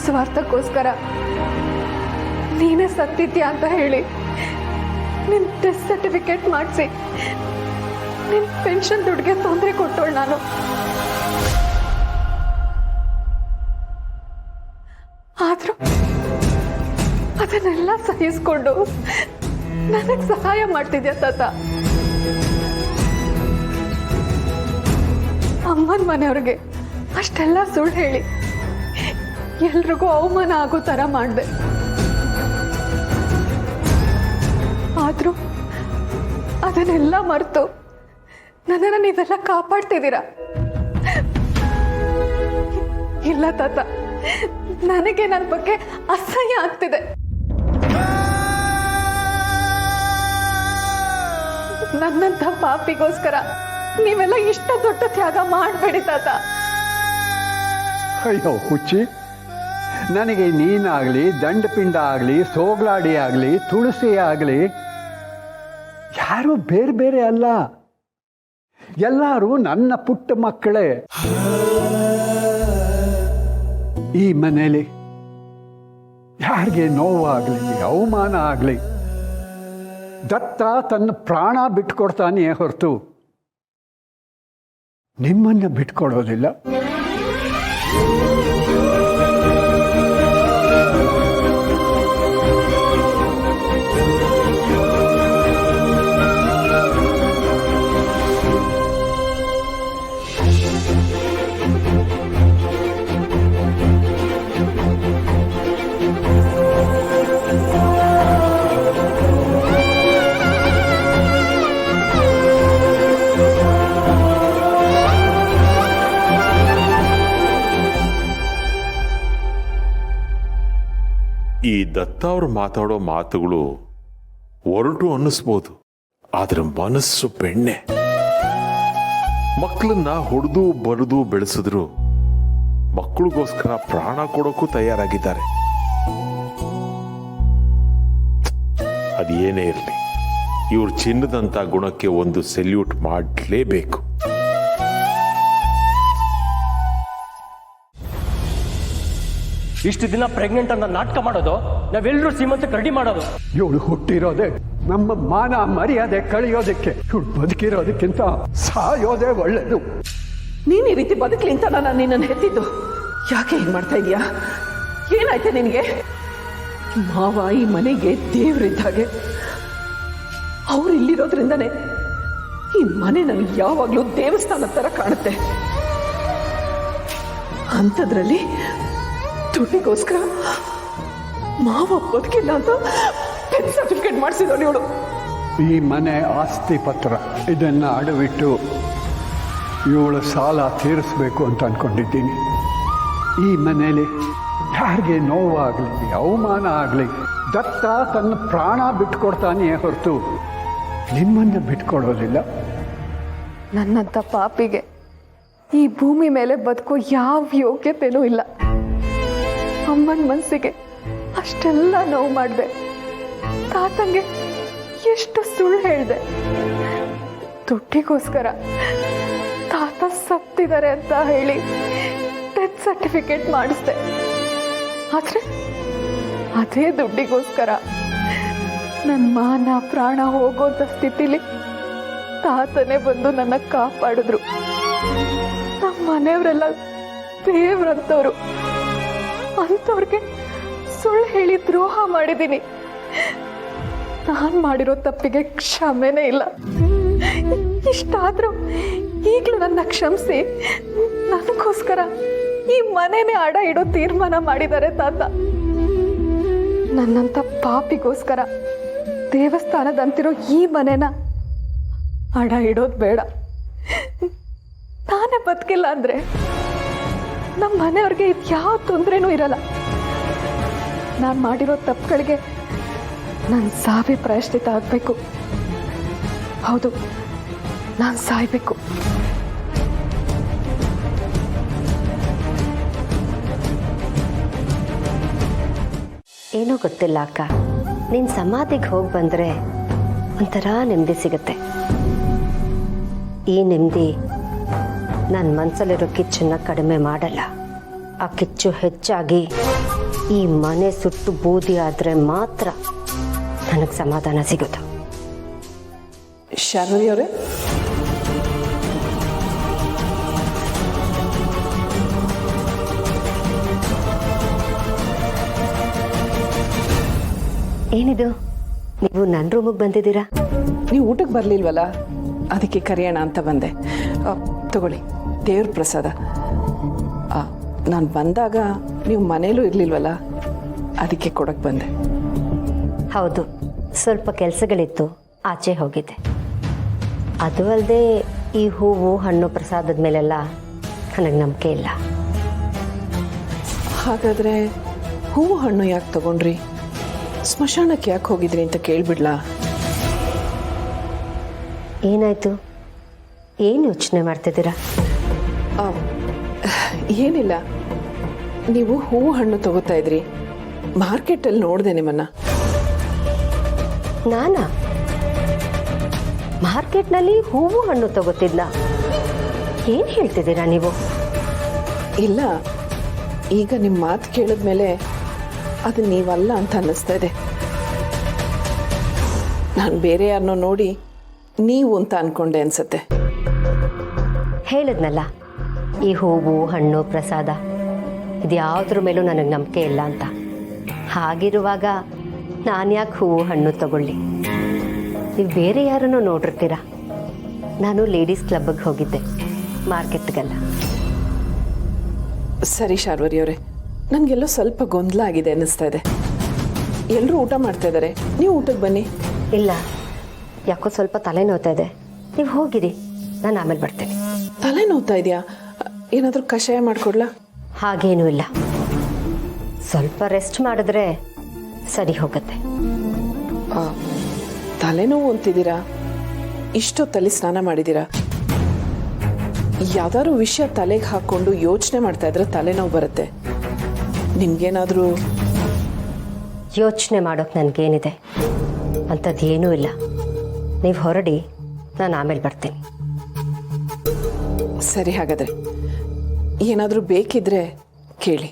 ಸ್ವಾರ್ಥಕ್ಕೋಸ್ಕರ ನೀನೇ ಸತ್ತಿದ್ಯಾ ಅಂತ ಹೇಳಿ ನಿನ್ನ ಡೆತ್ ಸರ್ಟಿಫಿಕೇಟ್ ಮಾಡಿಸಿ ನಿನ್ನ ಪೆನ್ಷನ್ ದುಡ್ಡಿಗೆ ತೊಂದರೆ ಕೊಟ್ಟೋಳು ನಾನು. ಆದ್ರೂ ಅದನ್ನೆಲ್ಲ ಸಹಿಸ್ಕೊಂಡು ನನಗೆ ಸಹಾಯ ಮಾಡ್ತಿದ್ಯಾ ತಾತ. ಅಮ್ಮನ ಮನೆಯವ್ರಿಗೆ ಅಷ್ಟೆಲ್ಲ ಸುಳ್ಳು ಹೇಳಿ ಎಲ್ರಿಗೂ ಅವಮಾನ ಆಗೋ ಥರ ಮಾಡಿದೆ. ಆದ್ರೂ ಅದನ್ನೆಲ್ಲ ಮರೆತು ನನ್ನನ್ನು ನೀವೆಲ್ಲ ಕಾಪಾಡ್ತಿದ್ದೀರಾ. ಇಲ್ಲ ತಾತ, ನನಗೆ ನನ್ನ ಬಗ್ಗೆ ಅಸಹ್ಯ ಆಗ್ತಿದೆ. ನನ್ನಂಥ ಪಾಪಿಗೋಸ್ಕರ ನೀವೆಲ್ಲ ಇಷ್ಟ ದೊಡ್ಡ ತ್ಯಾಗ ಮಾಡಬೇಡಿ ತಾತ. ಅಯ್ಯೋ ಹುಚ್ಚಿ, ನನಗೆ ನೀನಾಗಲಿ, ದಂಡಪಿಂಡ ಆಗಲಿ, ಸೋಗ್ಲಾಡಿ ಆಗಲಿ, ತುಳಸಿ ಆಗಲಿ ಯಾರು ಬೇರೆ ಬೇರೆ ಅಲ್ಲ. ಎಲ್ಲರೂ ನನ್ನ ಪುಟ್ಟ ಮಕ್ಕಳೇ. ಈ ಮನೇಲಿ ಯಾರಿಗೆ ನೋವಾಗಲಿ, ಅವಮಾನ ಆಗಲಿ, ದತ್ತ ತನ್ನ ಪ್ರಾಣ ಬಿಟ್ಕೊಡ್ತಾನೆಯೇ ಹೊರತು ನಿಮ್ಮನ್ನು ಬಿಟ್ಕೊಡೋದಿಲ್ಲ. ಈ ದತ್ತ ಅವ್ರು ಮಾತಾಡೋ ಮಾತುಗಳು ಒರಟು ಅನ್ನಿಸ್ಬೋದು, ಆದ್ರೆ ಮನಸ್ಸು ಬೆಣ್ಣೆ. ಮಕ್ಕಳನ್ನ ಹೊಡೆದು ಬರೆದು ಬೆಳೆಸಿದ್ರು ಮಕ್ಕಳಿಗೋಸ್ಕರ ಪ್ರಾಣ ಕೊಡೋಕ್ಕೂ ತಯಾರಾಗಿದ್ದಾರೆ. ಅದೇನೇ ಇರಲಿ, ಇವ್ರ ಚಿನ್ನದಂತ ಗುಣಕ್ಕೆ ಒಂದು ಸೆಲ್ಯೂಟ್ ಮಾಡಲೇಬೇಕು. ಇಷ್ಟು ದಿನ ಪ್ರೆಗ್ನೆಂಟ್ ಅಂತ ನಾಟಕ ಮಾಡೋದು, ನಾವೆಲ್ಲರೂ ಸೀಮಂತಕ್ಕೆ ರೆಡಿ ಮಾಡೋದು. ಇವಳು ಹುಟ್ಟಿರೋದೆ ನಮ್ಮ ಮಾನ ಮರ್ಯಾದೆ ಕಳೆಯೋದಕ್ಕೆ. ಇವಳು ಬದುಕಿರೋದಕ್ಕಿಂತ ಸಾಯೋದೇ ಒಳ್ಳೆಯದು. ನೀನ್ ಈ ರೀತಿ ಬದುಕಲಿ ಅಂತ ನಾನು ನಿನ್ನನ್ನು ಹೆತ್ತಿದ್ದು. ಯಾಕೆ ಹೀಗೆ ಮಾಡ್ತಾ ಇದೀಯಾ? ಏನಾಯ್ತು ನಿನಗೆ? ಮಾವ ಈ ಮನೆಗೆ ದೇವರಿದ್ದಾಗೆ. ಅವ್ರು ಇಲ್ಲಿರೋದ್ರಿಂದನೇ ಈ ಮನೆ ನನಗೆ ಯಾವಾಗಲೂ ದೇವಸ್ಥಾನ ಥರ ಕಾಣುತ್ತೆ. ಅಂಥದ್ರಲ್ಲಿ ದುಡ್ಡಿಗೋಸ್ಕರ ಮಾವ ಬದುಕಿಲ್ಲ ಅಂತ ಡೆತ್ ಸರ್ಟಿಫಿಕೇಟ್ ಮಾಡಿಸಿದವಳು ಇವಳು. ಈ ಮನೆ ಆಸ್ತಿ ಪತ್ರ ಇದನ್ನ ಅಡವಿಟ್ಟು ಇವಳ ಸಾಲ ತೀರಿಸ್ಬೇಕು ಅಂತ ಅನ್ಕೊಂಡಿದ್ದೀನಿ. ಈ ಮನೆಯಲ್ಲಿ ಯಾರಿಗೆ ನೋವಾಗಲಿ, ಅವಮಾನ ಆಗಲಿ, ದತ್ತ ತನ್ನ ಪ್ರಾಣ ಬಿಟ್ಕೊಡ್ತಾನೆಯೇ ಹೊರತು ನಿಮ್ಮನ್ನು ಬಿಟ್ಕೊಡೋದಿಲ್ಲ. ನನ್ನಂಥ ಪಾಪಿಗೆ ಈ ಭೂಮಿ ಮೇಲೆ ಬದುಕೋ ಯಾವ ಯೋಗ್ಯತೆನೂ ಇಲ್ಲ. ಅಮ್ಮನ ಮನಸ್ಸಿಗೆ ಅಷ್ಟೆಲ್ಲ ನೋವು ಮಾಡಿದೆ. ತಾತಂಗೆ ಎಷ್ಟು ಸುಳ್ಳು ಹೇಳಿದೆ. ದುಡ್ಡಿಗೋಸ್ಕರ ತಾತ ಸತ್ತಿದ್ದಾರೆ ಅಂತ ಹೇಳಿ ಡೆತ್ ಸರ್ಟಿಫಿಕೇಟ್ ಮಾಡಿಸ್ದೆ. ಆದ್ರೆ ಅದೇ ದುಡ್ಡಿಗೋಸ್ಕರ ನನ್ನ ಮಾನ ಪ್ರಾಣ ಹೋಗೋಂಥ ಸ್ಥಿತಿಲಿ ತಾತನೇ ಬಂದು ನನ್ನ ಕಾಪಾಡಿದ್ರು. ನಮ್ಮ ಮನೆಯವರೆಲ್ಲ ದೇವ್ರಂತವ್ರು. ಅಂಥವ್ರಿಗೆ ಸುಳ್ಳು ಹೇಳಿ ದ್ರೋಹ ಮಾಡಿದ್ದೀನಿ. ನಾನು ಮಾಡಿರೋ ತಪ್ಪಿಗೆ ಕ್ಷಮೆನೇ ಇಲ್ಲ. ಇಷ್ಟಾದ್ರೂ ಈಗಲೂ ನನ್ನ ಕ್ಷಮಿಸಿ ನನಗೋಸ್ಕರ ಈ ಮನೆನೇ ಅಡ ಇಡೋ ತೀರ್ಮಾನ ಮಾಡಿದ್ದಾರೆ ತಾತ. ನನ್ನಂಥ ಪಾಪಿಗೋಸ್ಕರ ದೇವಸ್ಥಾನದಂತಿರೋ ಈ ಮನೆನ ಅಡ ಇಡೋದು ಬೇಡ. ನಾನೇ ಬದುಕಿಲ್ಲ ಅಂದರೆ ನಮ್ಮ ಮನೆಯವ್ರಿಗೆ ಇದು ಯಾವ ತೊಂದರೆನೂ ಇರಲ್ಲ. ನಾನು ಮಾಡಿರೋ ತಪ್ಪುಗಳಿಗೆ ನಾನು ಸಾವೇ ಪ್ರಾಯಶ್ಚಿತ್ತ ಆಗಬೇಕು. ಹೌದು, ನಾನು ಸಾಯ್ಬೇಕು. ಏನೋ ಗೊತ್ತಿಲ್ಲ ಅಕ್ಕ, ನೀನು ಸಮಾಧಿಗೆ ಹೋಗಿ ಬಂದರೆ ಒಂಥರ ನೆಮ್ಮದಿ ಸಿಗುತ್ತೆ. ಈ ನೆಮ್ಮದಿ ನನ್ನ ಮನಸ್ಸಲ್ಲಿರೋ ಕಿಚ್ಚನ್ನು ಕಡಿಮೆ ಮಾಡಲ್ಲ. ಆ ಕಿಚ್ಚು ಹೆಚ್ಚಾಗಿ ಈ ಮನೆ ಸುಟ್ಟು ಬೂದಿ ಆದರೆ ಮಾತ್ರ ನನಗೆ ಸಮಾಧಾನ ಸಿಗೋದು. ಶಾರ್ವರಿ ಅವರೇ, ಏನಿದು, ನೀವು ನನ್ನ ರೂಮಿಗೆ ಬಂದಿದ್ದೀರಾ? ನೀವು ಊಟಕ್ಕೆ ಬರಲಿಲ್ವಲ್ಲ, ಅದಕ್ಕೆ ಕರೆಯೋಣ ಅಂತ ಬಂದೆ. ತಗೊಳ್ಳಿ, ದೇವ್ರ ಪ್ರಸಾದ. ನಾನು ಬಂದಾಗ ನೀವು ಮನೇಲೂ ಇರಲಿಲ್ವಲ್ಲ, ಅದಕ್ಕೆ ಕೊಡಕ್ಕೆ ಬಂದೆ. ಹೌದು, ಸ್ವಲ್ಪ ಕೆಲಸಗಳಿತ್ತು, ಆಚೆ ಹೋಗಿದ್ದೆ. ಅದು ಅಲ್ಲದೆ ಈ ಹೂವು ಹಣ್ಣು ಪ್ರಸಾದದ ಮೇಲೆಲ್ಲ ನನಗೆ ನಂಬಿಕೆ ಇಲ್ಲ. ಹಾಗಾದರೆ ಹೂವು ಹಣ್ಣು ಯಾಕೆ ತಗೊಂಡ್ರಿ? ಸ್ಮಶಾನಕ್ಕೆ ಯಾಕೆ ಹೋಗಿದ್ರಿ ಅಂತ ಕೇಳಿಬಿಡ್ಲಾ? ಏನಾಯಿತು? ಏನು ಯೋಚನೆ ಮಾಡ್ತಿದ್ದೀರಾ? ಏನಿಲ್ಲ, ನೀವು ಹೂವು ಹಣ್ಣು ತಗೋತಾ ಇದ್ರಿ, ಮಾರ್ಕೆಟಲ್ಲಿ ನೋಡಿದೆ ನಿಮ್ಮನ್ನ. ನಾನಾ ಮಾರ್ಕೆಟ್ನಲ್ಲಿ ಹೂವು ಹಣ್ಣು ತಗೋತಿದ್ನ? ಏನು ಹೇಳ್ತಿದ್ದೀರಾ ನೀವು? ಇಲ್ಲ, ಈಗ ನಿಮ್ಮ ಮಾತು ಕೇಳಿದ್ಮೇಲೆ ಅದು ನೀವಲ್ಲ ಅಂತ ಅನ್ನಿಸ್ತಾ ಇದೆ. ನಾನು ಬೇರೆ ಯಾರನ್ನೋ ನೋಡಿ ನೀವು ಅಂತ ಅನ್ಕೊಂಡೆ ಅನ್ಸತ್ತೆ. ಹೇಳಿದ್ನಲ್ಲ, ಈ ಹೂವು ಹಣ್ಣು ಪ್ರಸಾದ ಇದ್ಯಾವುದ್ರ ಮೇಲೂ ನನಗೆ ನಂಬಿಕೆ ಇಲ್ಲ ಅಂತ. ಹಾಗಿರುವಾಗ ನಾನು ಯಾಕೆ ಹೂವು ಹಣ್ಣು ತಗೊಳ್ಳಿ? ನೀವು ಬೇರೆ ಯಾರನ್ನೂ ನೋಡಿರ್ತೀರ. ನಾನು ಲೇಡೀಸ್ ಕ್ಲಬ್ಗೆ ಹೋಗಿದ್ದೆ, ಮಾರ್ಕೆಟ್ಗೆಲ್ಲ. ಸರಿ ಶಾರ್ವರಿ ಅವರೇ, ನನಗೆಲ್ಲೋ ಸ್ವಲ್ಪ ಗೊಂದಲ ಆಗಿದೆ ಅನ್ನಿಸ್ತಾ ಇದೆ. ಎಲ್ಲರೂ ಊಟ ಮಾಡ್ತಾ ಇದ್ದಾರೆ, ನೀವು ಊಟಕ್ಕೆ ಬನ್ನಿ. ಇಲ್ಲ, ಯಾಕೋ ಸ್ವಲ್ಪ ತಲೆ ನೋವ್ತಾ ಇದೆ. ನೀವು ಹೋಗಿರಿ, ನಾನು ಆಮೇಲೆ ಬರ್ತೇನೆ. ತಲೆ ನೋವ್ತಾ ಇದೆಯಾ? ಏನಾದರೂ ಕಷಾಯ ಮಾಡಿಕೊಡ್ಲಾ? ಹಾಗೇನೂ ಇಲ್ಲ, ಸ್ವಲ್ಪ ರೆಸ್ಟ್ ಮಾಡಿದ್ರೆ ಸರಿ ಹೋಗುತ್ತೆ. ತಲೆನೋವು ಅಂತಿದ್ದೀರಾ? ಇಷ್ಟೊತ್ತಲ್ಲಿ ಸ್ನಾನ ಮಾಡಿದ್ದೀರಾ? ಯಾವ್ದಾದ್ರು ವಿಷಯ ತಲೆಗೆ ಹಾಕ್ಕೊಂಡು ಯೋಚನೆ ಮಾಡ್ತಾ ಇದ್ರೆ ತಲೆನೋವು ಬರುತ್ತೆ. ನಿಮ್ಗೇನಾದರೂ ಯೋಚನೆ ಮಾಡೋಕೆ ನನಗೇನಿದೆ ಅಂಥದ್ದು ಏನೂ ಇಲ್ಲ. ನೀವು ಹೊರಡಿ, ನಾನು ಆಮೇಲೆ ಬರ್ತೀನಿ. ಸರಿ, ಹಾಗಾದರೆ ಏನಾದರೂ ಬೇಕಿದ್ರೆ ಕೇಳಿ.